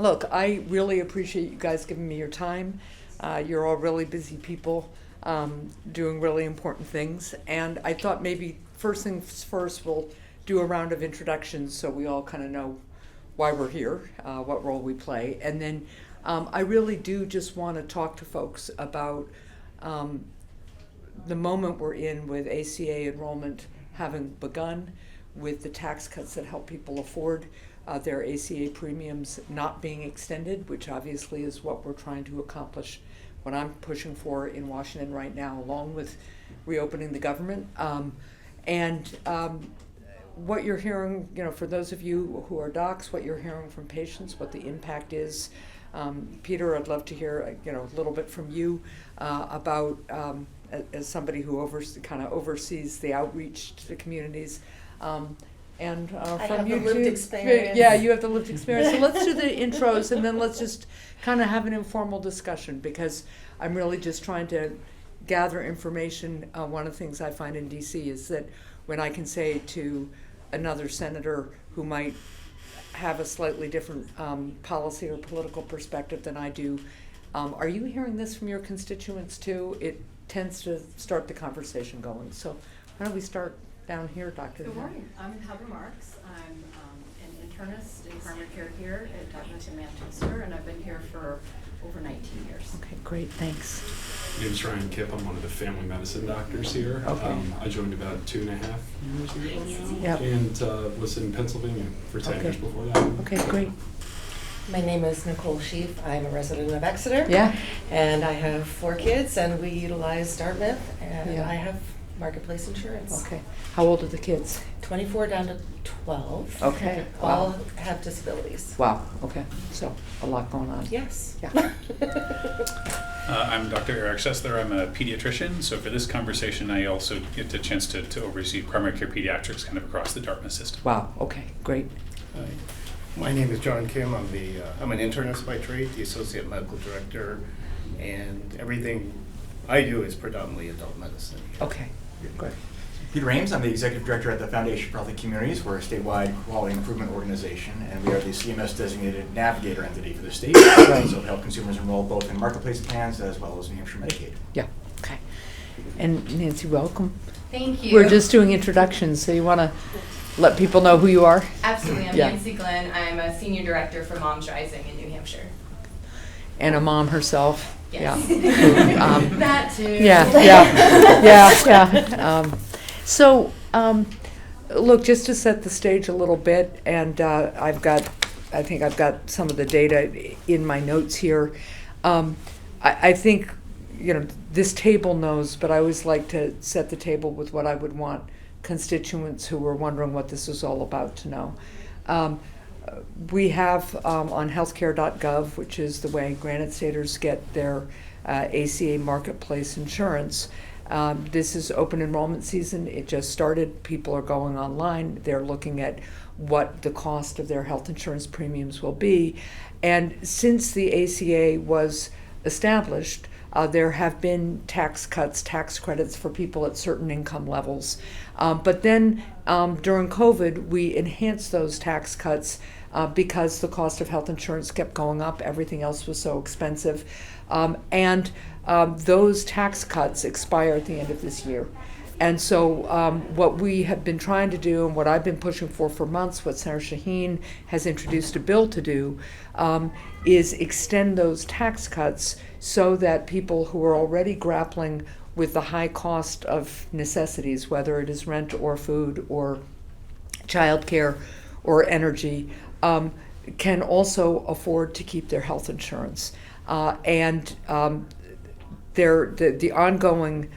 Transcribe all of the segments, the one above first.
Look, I really appreciate you guys giving me your time. You're all really busy people doing really important things. And I thought maybe first things first, we'll do a round of introductions so we all kind of know why we're here, what role we play. And then I really do just want to talk to folks about the moment we're in with ACA enrollment having begun, with the tax cuts that help people afford their ACA premiums not being extended, which obviously is what we're trying to accomplish, what I'm pushing for in Washington right now, along with reopening the government. What you're hearing, for those of you who are docs, what you're hearing from patients, what the impact is. Peter, I'd love to hear, a little bit from you about, as somebody who oversees the outreach to the communities. And I from have you the lived too. experience. Yeah, you have the lived experience. So let's do the intros, and then let's just kind of have an informal discussion, because I'm really just trying to gather information. One of the things I find in DC is that when I can say to another senator who might have a slightly different policy or political perspective than I do, are you hearing this from your constituents too? It tends to start the conversation going. So why don't we start down here, Dr. Good morning. I'm Heather Marks. I'm an internist in primary care here at Dartmouth in Manchester, and I've been here for over 19 years. Okay, great, thanks. My name's Ryan Kipp. I'm one of the family medicine doctors here. Okay. I joined about 2.5 years ago now, Yep. and was in Pennsylvania for 10 Okay. years before that. Okay, great. My name is Nicole Sheaf. I'm a resident of Exeter. Yeah. And I have 4 kids, and we utilize Dartmouth, and Yeah. I have marketplace insurance. Okay. How old are the kids? 24 down to 12. Okay. All Wow. have disabilities. Wow. Okay. So a lot going on. Yes. Yeah. I'm Dr. Eric Sessler. I'm a pediatrician. So for this conversation, I also get the chance to oversee primary care pediatrics kind of across the Dartmouth system. Wow. Okay. Great. Hi. My name is John Kim. I'm an internist by trade, the associate medical director, and everything I do is predominantly adult medicine. Okay. Good. Peter Ames, I'm the executive director at the Foundation for Healthy Communities. We're a statewide quality improvement organization, and we are the CMS designated navigator entity for the state. Right. So we help consumers enroll both in marketplace plans as well as New Hampshire Medicaid. Yeah. Okay. And Nancy, welcome. Thank you. We're just doing introductions, so you want to let people know who you are? Absolutely. I'm Yeah. Nancy Glenn. I'm a senior director for Moms Rising in New Hampshire. And a mom herself. Yes. Yeah. That too. Yeah. So, look, just to set the stage a little bit, and I think I've got some of the data in my notes here. I think, this table knows, but I always like to set the table with what I would want constituents who were wondering what this was all about to know. We have on healthcare.gov, which is the way Granite Staters get their ACA marketplace insurance. This is open enrollment season. It just started. People are going online. They're looking at what the cost of their health insurance premiums will be. And since the ACA was established, there have been tax cuts, tax credits for people at certain income levels. But then during COVID, we enhanced those tax cuts because the cost of health insurance kept going up. Everything else was so expensive. And those tax cuts expire at the end of this year. And so what we have been trying to do, and what I've been pushing for months, what Senator Shaheen has introduced a bill to do, is extend those tax cuts so that people who are already grappling with the high cost of necessities, whether it is rent or food or childcare or energy, can also afford to keep their health insurance. The ongoing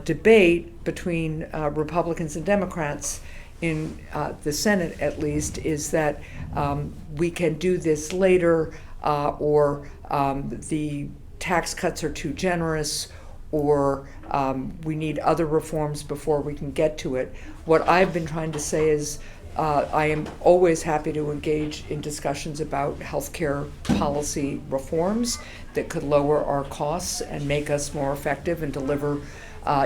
debate between Republicans and Democrats in the Senate, at least, is that we can do this later, or the tax cuts are too generous, or we need other reforms before we can get to it. What I've been trying to say is I am always happy to engage in discussions about healthcare policy reforms that could lower our costs and make us more effective and deliver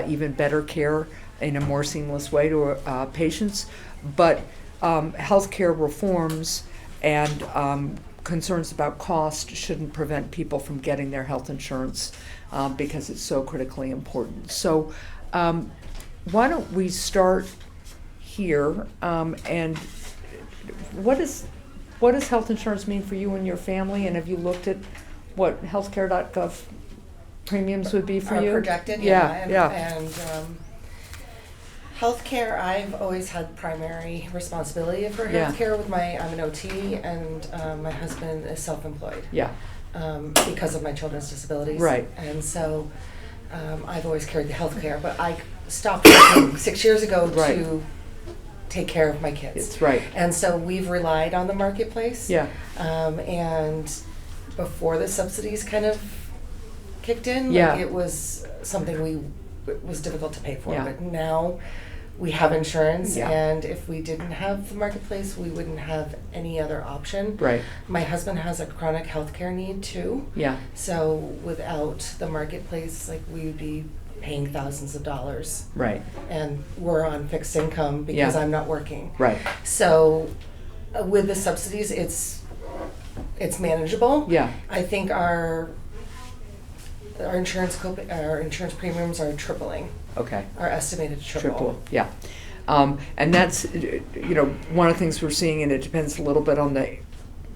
even better care in a more seamless way to patients. But healthcare reforms and concerns about cost shouldn't prevent people from getting their health insurance because it's so critically important. So why don't we start here, and what does health insurance mean for you and your family, and have you looked at what healthcare.gov premiums would be for Are you? projected, and healthcare, I've always had primary responsibility for Yeah. healthcare I'm an OT, and my husband is self-employed. Yeah, Because of my children's disabilities. Right. And so I've always carried the healthcare, but I stopped working 6 years ago Right. to take care of my kids. it's right. And so we've relied on the marketplace. Yeah, And before the subsidies kind of kicked in, Yeah. it was something it was difficult to pay for. Yeah. But now we have insurance, Yeah. and if we didn't have the marketplace, we wouldn't have any other option. right. My husband has a chronic health care need too. Yeah, So without the marketplace, like, we would be paying thousands of dollars. right, And we're on fixed income because Yeah. I'm not working. right. So with the subsidies, it's manageable. Yeah, I think our insurance premiums are tripling, okay. are estimated to triple. Yeah. And that's, one of the things we're seeing, and it depends a little bit on the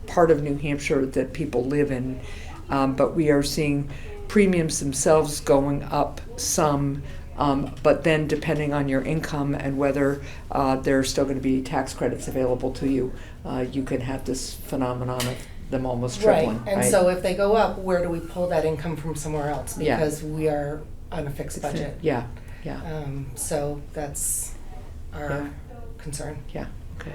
part of New Hampshire that people live in, but we are seeing premiums themselves going up some, but then depending on your income and whether there are still going to be tax credits available to you, you can have this phenomenon of them almost tripling. Right, and so if they go up, where do we pull that income from somewhere else? Yeah. Because we are on a fixed budget. Yeah, yeah, So that's our Yeah. concern. yeah, okay.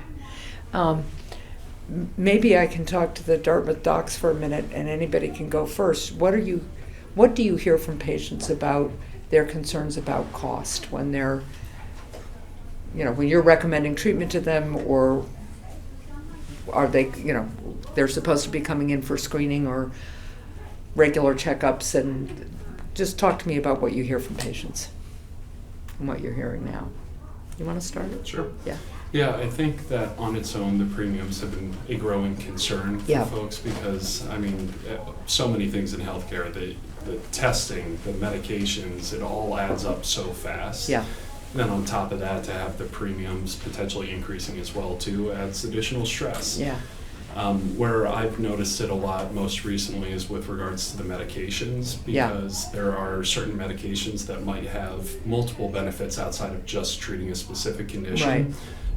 Maybe I can talk to the Dartmouth docs for a minute, and anybody can go first. What do you hear from patients about their concerns about cost when they're, when you're recommending treatment to them, or are they, they're supposed to be coming in for screening or regular checkups? And just talk to me about what you hear from patients and what you're hearing now. You want to start? Sure. Yeah. Yeah, I think that on its own, the premiums have been a growing concern for Yeah. folks because, so many things in healthcare, the testing, the medications, it all adds up so fast. Yeah. Then on top of that, to have the premiums potentially increasing as well too adds additional stress. Yeah. Where I've noticed it a lot most recently is with regards to the medications, Yeah. because there are certain medications that might have multiple benefits outside of just treating a specific condition.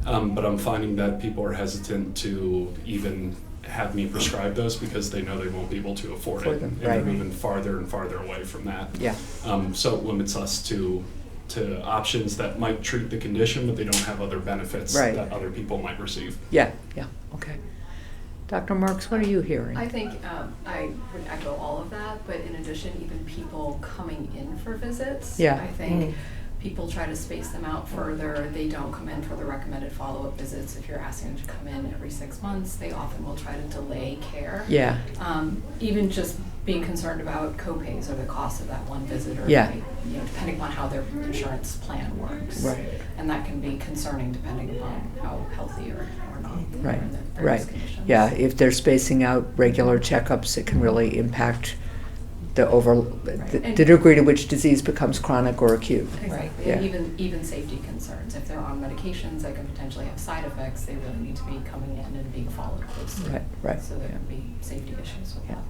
Right. But I'm finding that people are hesitant to even have me prescribe those because they know they won't be able to afford Afford it. them, And right. they're moving farther and farther away from that. Yeah. So it limits us to options that might treat the condition, but they don't have other benefits Right. that other people might receive. Yeah. Yeah. Okay. Dr. Marks, what are you hearing? I think I would echo all of that, but in addition, even people coming in for visits. Yeah. I think people try to space them out further. They don't come in for the recommended follow-up visits. If you're asking them to come in every 6 months, they often will try to delay care. Yeah. Even just being concerned about co-pays or the cost of that one visit, or Yeah. depending upon how their insurance plan works. Right. And that can be concerning depending upon how healthy or not they Right. are in the various Right. conditions. Yeah. If they're spacing out regular checkups, it can really impact the degree to which disease becomes chronic or acute. Exactly, Yeah. and even safety concerns. If they're on medications that can potentially have side effects, they really need to be coming in and being followed closely. Right. Right. So there Yeah. can be safety issues with Yeah. that.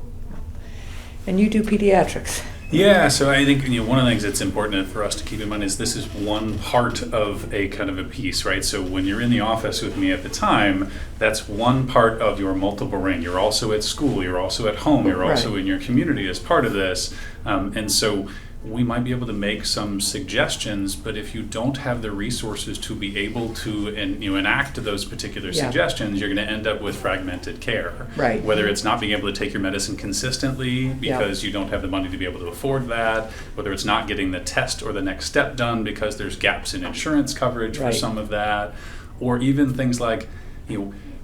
And you do pediatrics. Yeah, so I think one of the things that's important for us to keep in mind is this is one part of a kind of a piece, right? So when you're in the office with me at the time, that's one part of your multiple ring. You're also at school, you're also at home, you're also Right. in your community as part of this. And so we might be able to make some suggestions, but if you don't have the resources to be able to enact those particular Yeah. suggestions, you're going to end up with fragmented care. Right. Whether it's not being able to take your medicine consistently because you don't have the money to be able to afford that, whether it's not getting the test or the next step done because there's gaps in insurance coverage for Right. some of that, or even things like,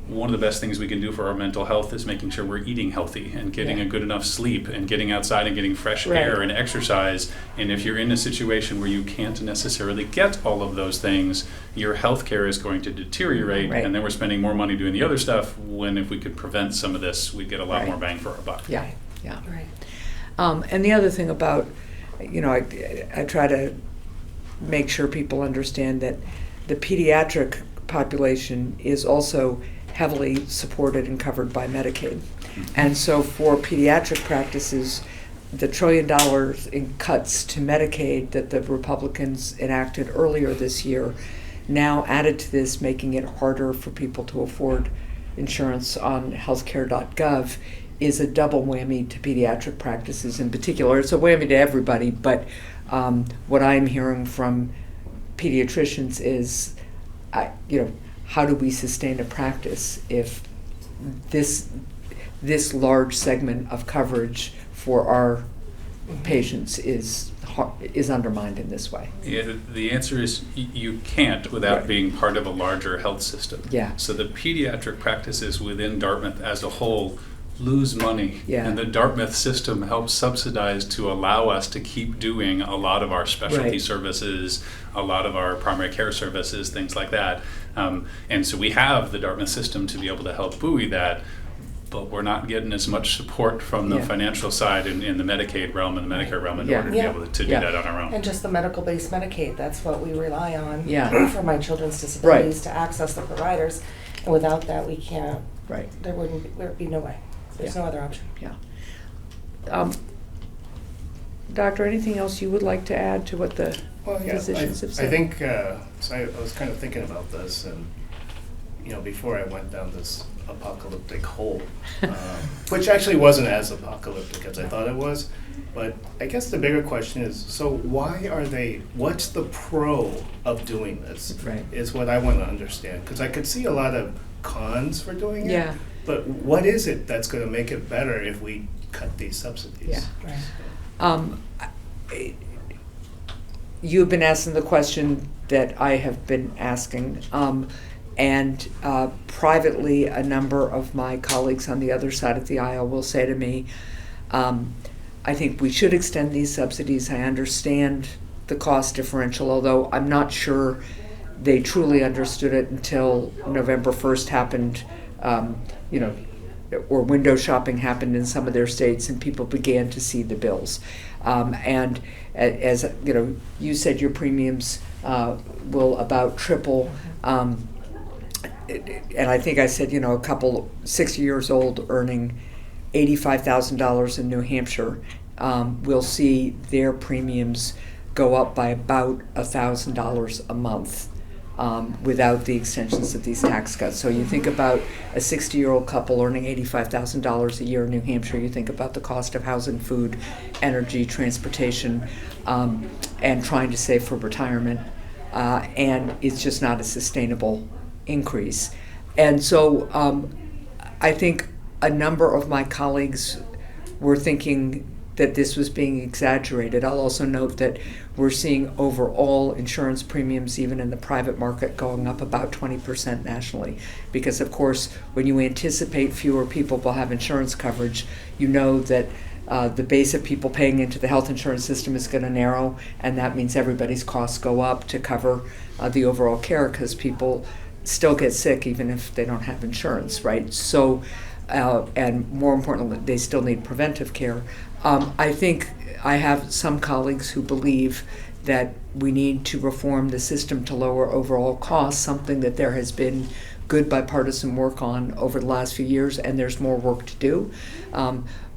one of the best things we can do for our mental health is making sure we're eating healthy and getting Yeah. a good enough sleep and getting outside and getting fresh Right. air and exercise. And if you're in a situation where you can't necessarily get all of those things, your health care is going to deteriorate, Right. and then we're spending more money doing the other stuff, when if we could prevent some of this, we'd get a lot Right. more bang for our buck. Yeah, yeah. Right. And the other thing about, I try to make sure people understand that the pediatric population is also heavily supported and covered by Medicaid. And so for pediatric practices, the $1 trillion in cuts to Medicaid that the Republicans enacted earlier this year now added to this, making it harder for people to afford insurance on healthcare.gov, is a double whammy to pediatric practices in particular. It's a whammy to everybody, but what I'm hearing from pediatricians is, how do we sustain a practice if this large segment of coverage for our patients is undermined in this way? Yeah, the answer is you can't without Right. being part of a larger health system. Yeah. So the pediatric practices within Dartmouth as a whole lose money. Yeah. And the Dartmouth system helps subsidize to allow us to keep doing a lot of our specialty Right. services, a lot of our primary care services, things like that. And so we have the Dartmouth system to be able to help buoy that, but we're not getting as much support from the Yeah. financial side in the Medicaid realm and the Medicare realm in Yeah. order to Yeah. be able to do Yeah. that on our own. And just the medical-based Medicaid, that's what we rely on Yeah. for my children's disabilities, to access the providers. And without that, we can't, Right. there'd be no way. There's Yeah. no other option. Yeah. Doctor, anything else you would like to add to what the Well, yeah, physicians have said? I think, so I was kind of thinking about this, and, before I went down this apocalyptic hole, which actually wasn't as apocalyptic as I thought it was, but I guess the bigger question is, so what's the pro of doing this? Right. Is what I want to understand, because I could see a lot of cons for doing it. Yeah. But what is it that's going to make it better if we cut these subsidies? Yeah. Right. You've been asking the question that I have been asking, and privately, a number of my colleagues on the other side of the aisle will say to me, I think we should extend these subsidies. I understand the cost differential, although I'm not sure they truly understood it until November 1st happened, or window shopping happened in some of their states, and people began to see the bills. And as you said, your premiums will about triple. And I think I said, a couple 60 years old earning $85,000 in New Hampshire will see their premiums go up by about $1,000 a month without the extensions of these tax cuts. So you think about a 60-year-old couple earning $85,000 a year in New Hampshire, you think about the cost of housing, food, energy, transportation, and trying to save for retirement, and it's just not a sustainable increase. And so I think a number of my colleagues were thinking that this was being exaggerated. I'll also note that we're seeing overall insurance premiums, even in the private market, going up about 20% nationally. Because, of course, when you anticipate fewer people will have insurance coverage, you know that the base of people paying into the health insurance system is going to narrow, and that means everybody's costs go up to cover the overall care, because people still get sick even if they don't have insurance, right? So, and more importantly, they still need preventive care. I think I have some colleagues who believe that we need to reform the system to lower overall costs, something that there has been good bipartisan work on over the last few years, and there's more work to do.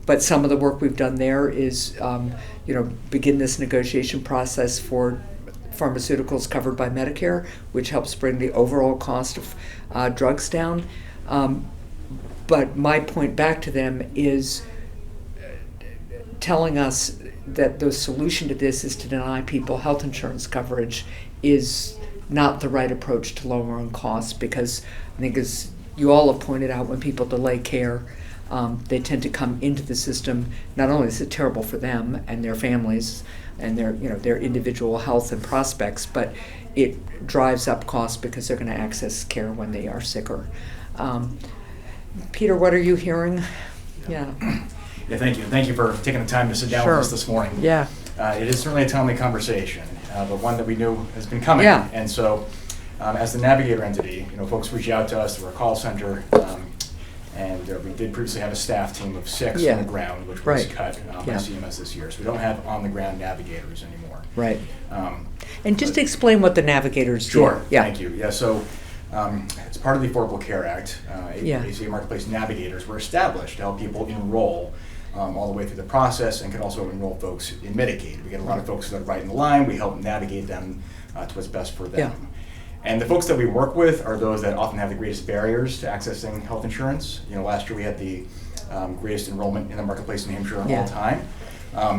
But some of the work we've done there is, begin this negotiation process for pharmaceuticals covered by Medicare, which helps bring the overall cost of drugs down. But my point back to them is telling us that the solution to this is to deny people health insurance coverage is not the right approach to lowering costs, because I think, as you all have pointed out, when people delay care, they tend to come into the system. Not only is it terrible for them and their families and their individual health and prospects, but it drives up costs because they're going to access care when they are sicker. Peter, what are you hearing? Yeah. Yeah, thank you. Thank you for taking the time to sit down Sure. with us this morning. Yeah. It is certainly a timely conversation, but one that we knew has been coming. Yeah. And so, as the Navigator entity, folks reach out to us through our call center, and we did previously have a staff team of 6 Yeah. on the ground, which was Right. cut by Yeah. CMS this year. So we don't have on-the-ground navigators anymore. Right. Um, And just explain what the navigators do. Sure, Yeah. thank you. Yeah, so it's part of the Affordable Care Act. Yeah. ACA Marketplace Navigators were established to help people enroll all the way through the process, and can also enroll folks in Medicaid. We get a lot of folks that are right in the line. We help navigate them to what's best for them. Yeah. And the folks that we work with are those that often have the greatest barriers to accessing health insurance. Last year we had the greatest enrollment in the marketplace in Hampshire of Yeah. all time.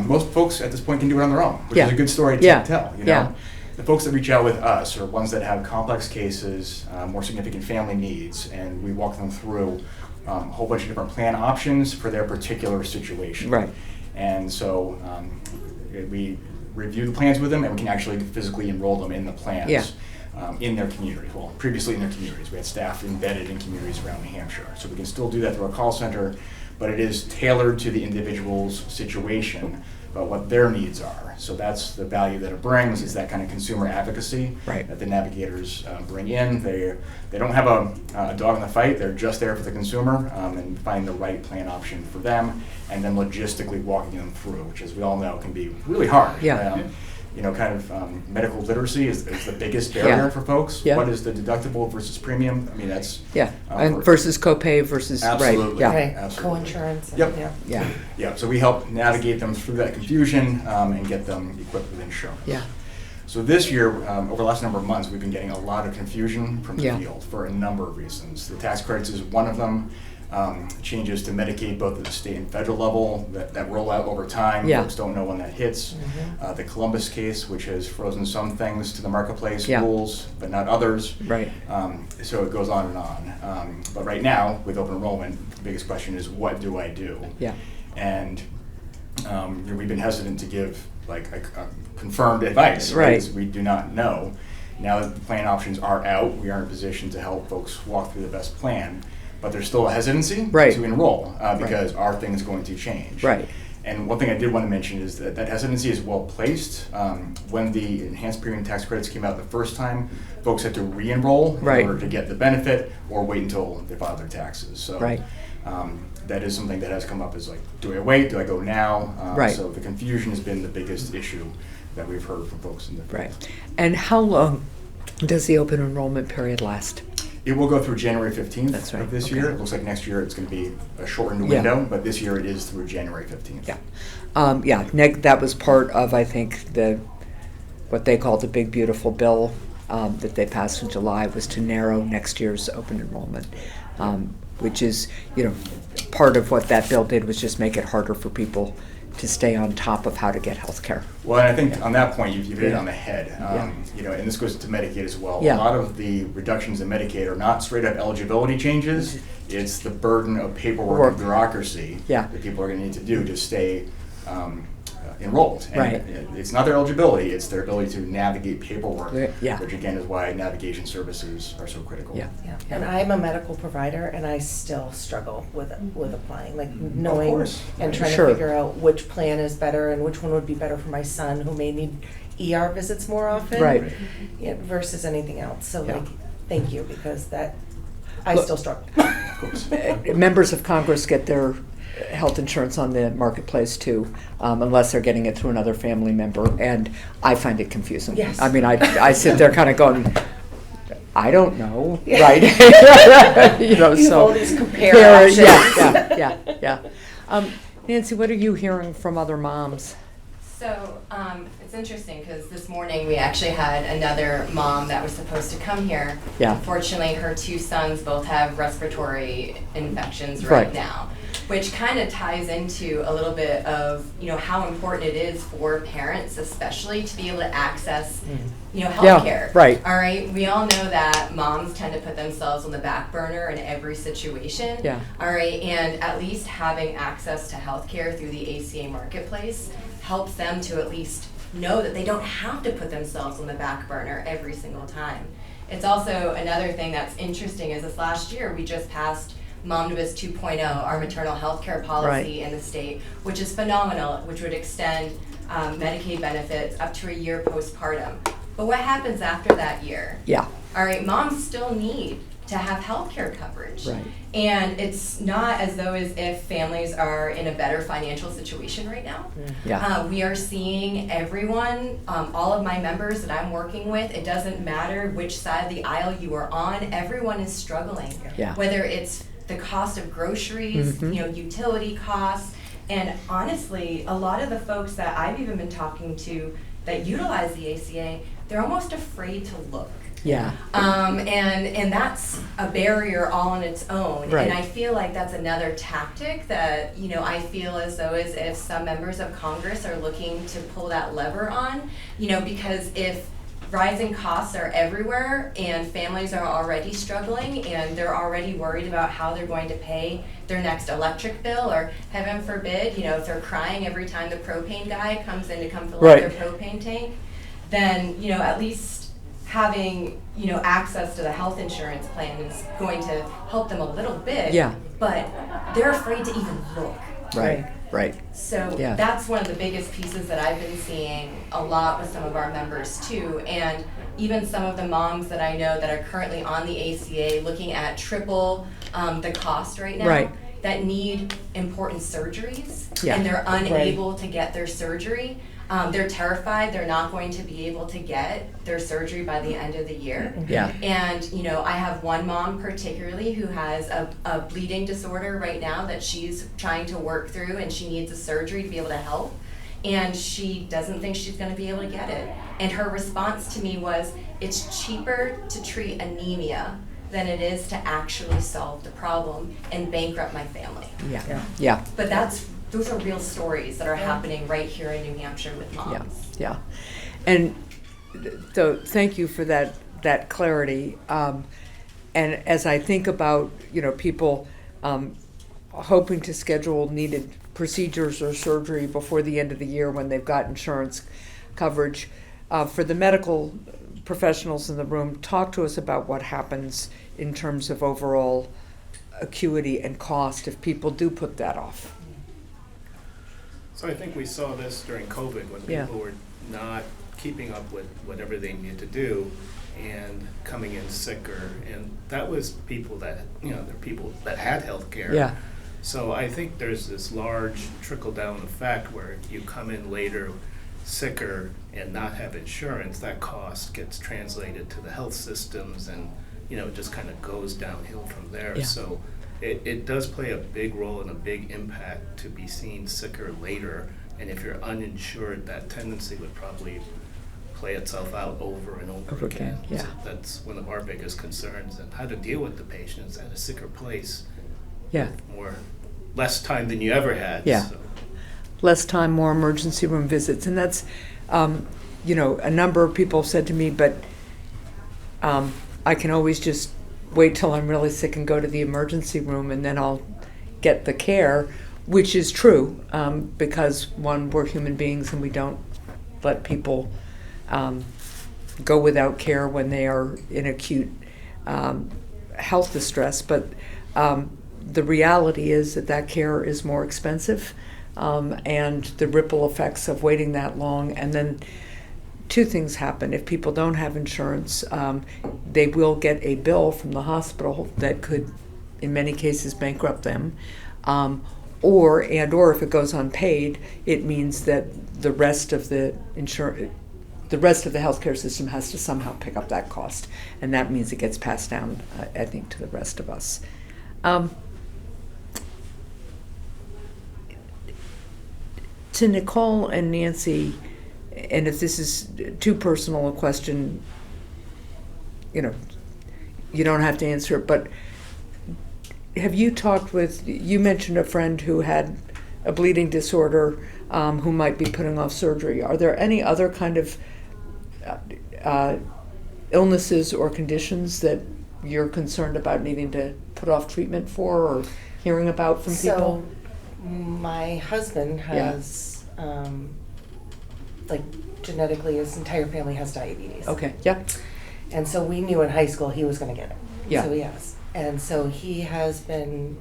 Most folks at this point can do it on their own, which Yeah. is a good story to Yeah. tell. Yeah. The folks that reach out with us are ones that have complex cases, more significant family needs, and we walk them through a whole bunch of different plan options for their particular situation. Right. And so we review the plans with them, and we can actually physically enroll them in the plans. Yeah. In their communities. Well, previously in their communities. We had staff embedded in communities around New Hampshire. So we can still do that through our call center, but it is tailored to the individual's situation, about what their needs are. So that's the value that it brings, is that kind of consumer advocacy Right. that the navigators bring in. They don't have a dog in the fight. They're just there for the consumer and finding the right plan option for them, and then logistically walking them through, which, as we all know, can be really hard. Yeah. Medical literacy is the biggest barrier Yeah. for folks. Yeah. What is the deductible versus premium? I mean, that's Yeah. And for- versus copay versus, right. Absolutely. Yeah. Right, Absolutely. co-insurance. and- Yep. yeah. Yeah. Yeah, so we help navigate them through that confusion and get them equipped with insurance. Yeah. So this year, over the last number of months, we've been getting a lot of confusion from the Yeah. field for a number of reasons. The tax credits is one of them. Changes to Medicaid, both at the state and federal level, that roll out over time. Yeah. Folks don't know when that hits. The Columbus case, which has frozen some things to the marketplace Yeah. rules, but not others. Right. So it goes on and on. But right now, with open enrollment, the biggest question is, what do I do? Yeah. And we've been hesitant to give like a confirmed advice. Right. Because we do not know. Now that the plan options are out, we are in a position to help folks walk through the best plan. But there's still a hesitancy Right. to enroll because are things going to change? Right. And one thing I did want to mention is that hesitancy is well placed. When the enhanced premium tax credits came out the first time, folks had to re-enroll Right. in order to get the benefit, or wait until they file their taxes. So Right. that is something that has come up, is like, do I wait? Do I go now? Right. So the confusion has been the biggest issue that we've heard from folks in the field. Right. And how long does the open enrollment period last? It will go through January 15th That's right, of this okay. year. It looks like next year it's going to be a shortened Yeah. window, but this year it is through January 15th. Yeah. That was part of, I think, what they called the big beautiful bill that they passed in July, was to narrow next year's open enrollment, which is, part of what that bill did was just make it harder for people to stay on top of how to get health care. Well, and I think on that point, you've hit it Yeah. on the head. And this goes to Medicaid as well. Yeah. A lot of the reductions in Medicaid are not straight up eligibility changes. It's the burden of paperwork Work. and bureaucracy Yeah. that people are going to need to do to stay enrolled. And Right. it's not their eligibility, it's their ability to navigate paperwork, Yeah. which again is why navigation services are so critical. Yeah. Yeah, and I'm a medical provider, and I still struggle with applying, like knowing course. and trying Sure. to figure out which plan is better and which one would be better for my son, who may need ER visits more often, Right. versus anything else. So, Yeah. thank you, because I Look- still struggle. Of course. Members of Congress get their health insurance on the marketplace too, unless they're getting it through another family member, and I find it confusing. Yes. I mean, I sit there kind of going, I don't know, Yeah. right? You have so all these compare options. Yeah. Nancy, what are you hearing from other moms? So it's interesting because this morning we actually had another mom that was supposed to come here. Yeah. Unfortunately, her 2 sons both have respiratory infections Right. right now, which kind of ties into a little bit of how important it is for parents, especially, to be able to access healthcare. right. All right. We all know that moms tend to put themselves on the back burner in every situation. Yeah. All right, and at least having access to healthcare through the ACA marketplace helps them to at least know that they don't have to put themselves on the back burner every single time. it's also another thing that's interesting is this last year we just passed Momnibus 2.0, our maternal health care policy in the state, which is phenomenal, which would extend Medicaid benefits up to a year postpartum. But what happens after that year? Yeah. All right, moms still need to have health care coverage. Right. And it's not as though as if families are in a better financial situation right now. Yeah. We are seeing everyone, all of my members that I'm working with, it doesn't matter which side of the aisle you are on, everyone is struggling. Yeah. Whether it's the cost of groceries, utility costs, and honestly, a lot of the folks that I've even been talking to that utilize the ACA, they're almost afraid to look. Yeah. And that's a barrier all on its own. Right. And I feel like that's another tactic that, I feel as though as if some members of Congress are looking to pull that lever on, because if rising costs are everywhere and families are already struggling and they're already worried about how they're going to pay their next electric bill, or heaven forbid, if they're crying every time the propane guy comes in to come fill up their propane tank, then, at least having, access to the health insurance plan is going to help them a little bit. Yeah. But they're afraid to even look. Right. So Yeah. that's one of the biggest pieces that I've been seeing a lot with some of our members too. And even some of the moms that I know that are currently on the ACA looking at triple the cost right now, that need important surgeries, and they're unable to get their surgery. They're terrified they're not going to be able to get their surgery by the end of the year. Yeah. And, I have one mom particularly who has a bleeding disorder right now that she's trying to work through, and she needs a surgery to be able to help. And she doesn't think she's going to be able to get it. And her response to me was, it's cheaper to treat anemia than it is to actually solve the problem and bankrupt my family. Yeah. But those are real stories that are happening right here in New Hampshire with moms. Yeah. And so thank you for that clarity. And as I think about, people hoping to schedule needed procedures or surgery before the end of the year when they've got insurance coverage, for the medical professionals in the room, talk to us about what happens in terms of overall acuity and cost if people do put that off. So I think we saw this during COVID when people were not keeping up with whatever they needed to do and coming in sicker, and that was people that, they're people that had health care. Yeah. So I think there's this large trickle-down effect where you come in later sicker and not have insurance, that cost gets translated to the health systems, and it just kind of goes downhill from there. Yeah. So it does play a big role and a big impact to be seen sicker later, and if you're uninsured, that tendency would probably play itself out over and over again. Yeah. So that's one of our biggest concerns, and how to deal with the patients at a sicker place. Yeah. Less time than you ever had. Yeah. So. Less time, more emergency room visits. And that's, a number of people have said to me, but I can always just wait till I'm really sick and go to the emergency room, and then I'll get the care, which is true, because one, we're human beings and we don't let people go without care when they are in acute health distress. But the reality is that care is more expensive, and the ripple effects of waiting that long. And then two things happen. If people don't have insurance, they will get a bill from the hospital that could, in many cases, bankrupt them. Or if it goes unpaid, it means that the rest of the healthcare system has to somehow pick up that cost, and that means it gets passed down, I think, to the rest of us. To Nicole and Nancy, and if this is too personal a question, you don't have to answer it, but have you talked with, you mentioned a friend who had a bleeding disorder, who might be putting off surgery. Are there any other kind of illnesses or conditions that you're concerned about needing to put off treatment for, or hearing about from people? So my husband has, genetically, his entire family has diabetes. Okay, yeah. And so we knew in high school he was going to get it. Yeah. So he has. And so he has been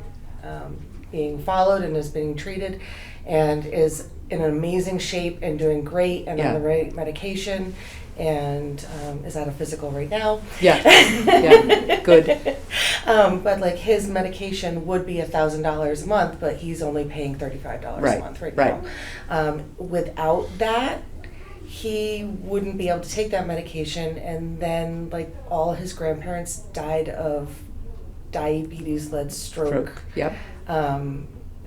being followed and is being treated and is in an amazing shape and doing great and on the right medication and is at a physical right now. Yeah, yeah, good. But like his medication would be $1,000 a month, but he's only paying $35 a month right now. Without that, he wouldn't be able to take that medication, and then like all his grandparents died of diabetes-led stroke. Yep.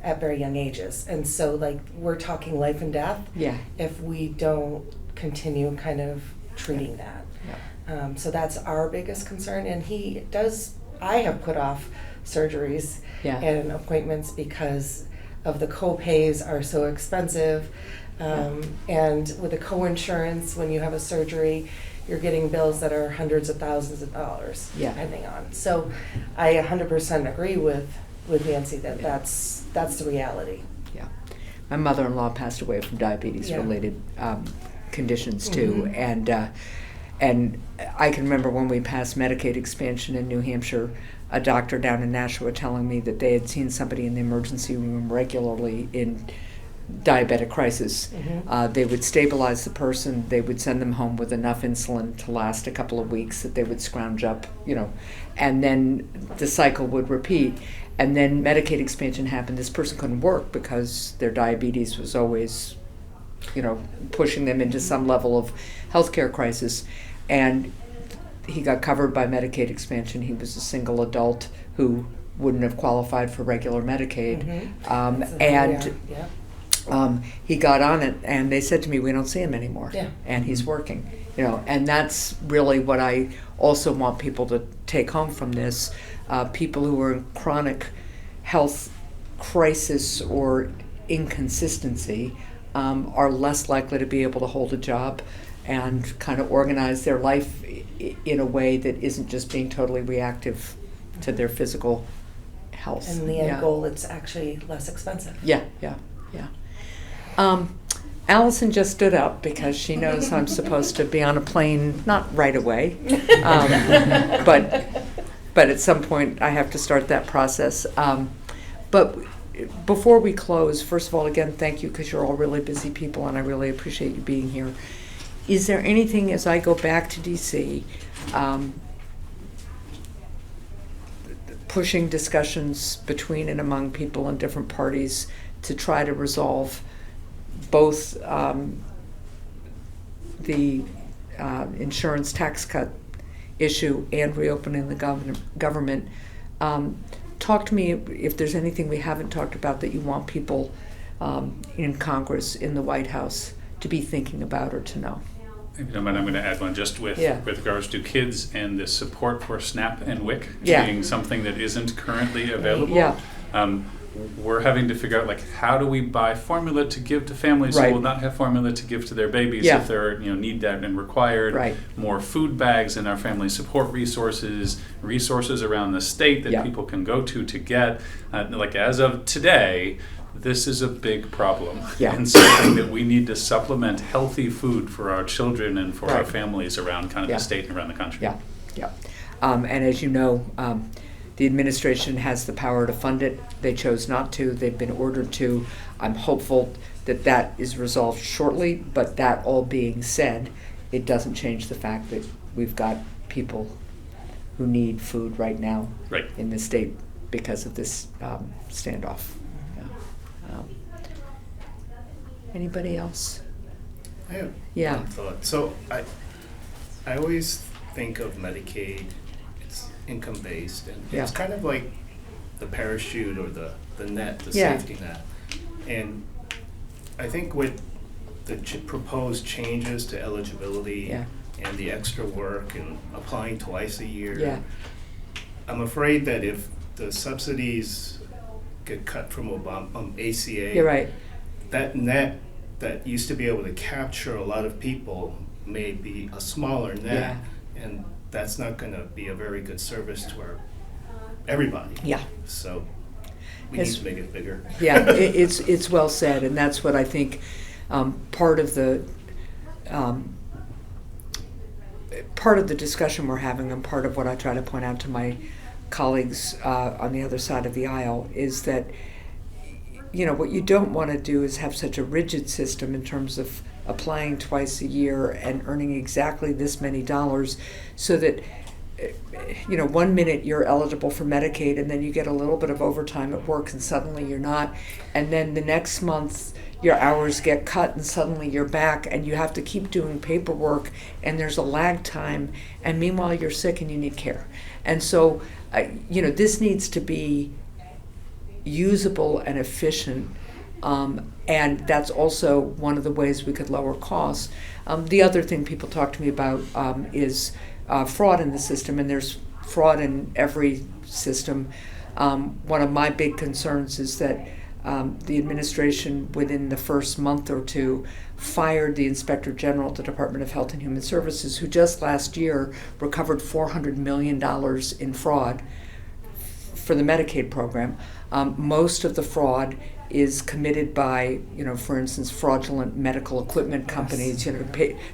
At very young ages, and so like we're talking life and death. Yeah. If we don't continue kind of treating that. Yeah. So that's our biggest concern, and I have put off surgeries and appointments because of the co-pays are so expensive. And with the co-insurance, when you have a surgery, you're getting bills that are hundreds of thousands of dollars, depending on. So I 100% agree with Nancy that that's the reality. Yeah. My mother-in-law passed away from diabetes-related conditions too, and I can remember when we passed Medicaid expansion in New Hampshire, a doctor down in Nashua telling me that they had seen somebody in the emergency room regularly in diabetic crisis. They would stabilize the person, they would send them home with enough insulin to last a couple of weeks that they would scrounge up, and then the cycle would repeat. And then Medicaid expansion happened. This person couldn't work because their diabetes was always, pushing them into some level of healthcare crisis. And he got covered by Medicaid expansion. He was a single adult who wouldn't have qualified for regular Medicaid. He got on it, and they said to me, "We don't see him anymore." And he's working. And that's really what I also want people to take home from this. People who are in chronic health crisis or inconsistency are less likely to be able to hold a job and kind of organize their life in a way that isn't just being totally reactive to their physical health. And in the end goal, it's actually less expensive. Yeah. Allison just stood up because she knows I'm supposed to be on a plane, not right away, but at some point I have to start that process. But before we close, first of all, again, thank you because you're all really busy people and I really appreciate you being here. Is there anything as I go back to DC, pushing discussions between and among people in different parties to try to resolve both the insurance tax cut issue and reopening the government? Talk to me if there's anything we haven't talked about that you want people in Congress, in the White House, to be thinking about or to know. If you don't mind, I'm going to add one just with regards to kids and the support for SNAP and WIC being something that isn't currently available. We're having to figure out how do we buy formula to give to families who will not have formula to give to their babies if they're need that and required. More food bags in our family support resources around the state that people can go to get. As of today, this is a big problem and something that we need to supplement healthy food for our children and for our families around kind of the state and around the country. And as you know, the administration has the power to fund it. They chose not to. They've been ordered to. I'm hopeful that that is resolved shortly, but that all being said, it doesn't change the fact that we've got people who need food right now in the state because of this standoff. Anybody else? I have one thought. So I always think of Medicaid, it's income based, and it's kind of like the parachute or the net, the safety net. And I think with the proposed changes to eligibility and the extra work and applying twice a year, I'm afraid that if the subsidies get cut from ACA, you're right. That net that used to be able to capture a lot of people may be a smaller net, and that's not going to be a very good service to everybody. So we need to make it bigger. It's well said, and that's what I think part of the part of the discussion we're having, and part of what I try to point out to my colleagues on the other side of the aisle, is that, what you don't want to do is have such a rigid system in terms of applying twice a year and earning exactly this many dollars, so that 1 minute you're eligible for Medicaid and then you get a little bit of overtime at work and suddenly you're not, and then the next month your hours get cut and suddenly you're back, and you have to keep doing paperwork, and there's a lag time, and meanwhile you're sick and you need care. And so this needs to be usable and efficient, and that's also one of the ways we could lower costs. The other thing people talk to me about is fraud in the system, and there's fraud in every system. One of my big concerns is that the administration, within the first month or two, fired the Inspector General at the Department of Health and Human Services, who just last year recovered $400 million in fraud for the Medicaid program. Most of the fraud is committed by, for instance, fraudulent medical equipment companies,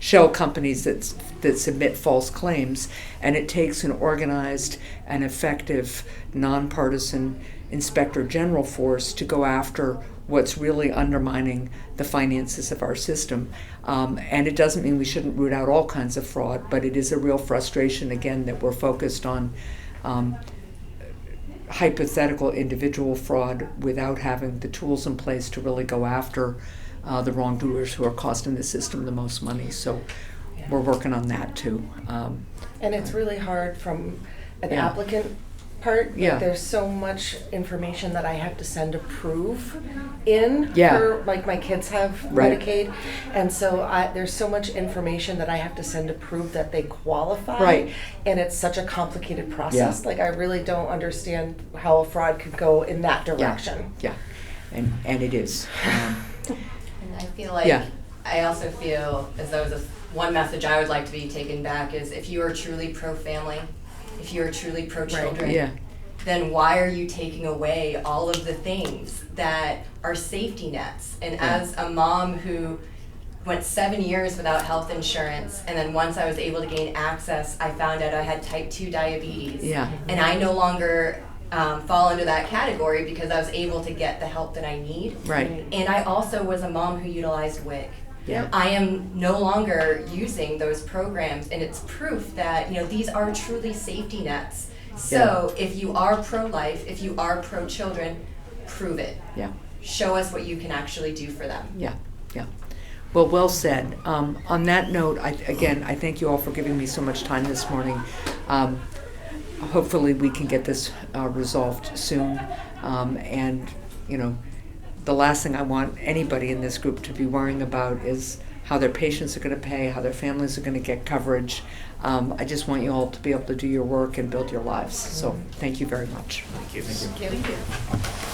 shell companies that submit false claims, and it takes an organized and effective, nonpartisan Inspector General force to go after what's really undermining the finances of our system. And it doesn't mean we shouldn't root out all kinds of fraud, but it is a real frustration, again, that we're focused on hypothetical individual fraud without having the tools in place to really go after the wrongdoers who are costing the system the most money. So we're working on that too. And it's really hard from an applicant part. Yeah. There's so much information that I have to send to prove in Yeah. for, like, my kids have Right. Medicaid, and so there's so much information that I have to send to prove that they qualify. Right. And it's such a complicated process. Like, I really don't understand how a fraud could go in that direction. Yeah, and it is. And I feel like, Yeah. I also feel as though one message I would like to be taken back is, if you are truly pro-family, if you are truly pro-children, Yeah. then why are you taking away all of the things that are safety nets? And as a mom who went 7 years without health insurance, and then once I was able to gain access, I found out I had type 2 diabetes. Yeah. And I no longer fall under that category because I was able to get the help that I need. Right. And I also was a mom who utilized WIC. Yeah. I am no longer using those programs, and it's proof that these are truly safety nets. So if you are pro-life, if you are pro-children, prove it. Yeah. Show us what you can actually do for them. Yeah. Well said. On that note, I thank you all for giving me so much time this morning. Hopefully we can get this resolved soon. And the last thing I want anybody in this group to be worrying about is how their patients are going to pay, how their families are going to get coverage. I just want you all to be able to do your work and build your lives. So thank you very much. Thank you. Thank you.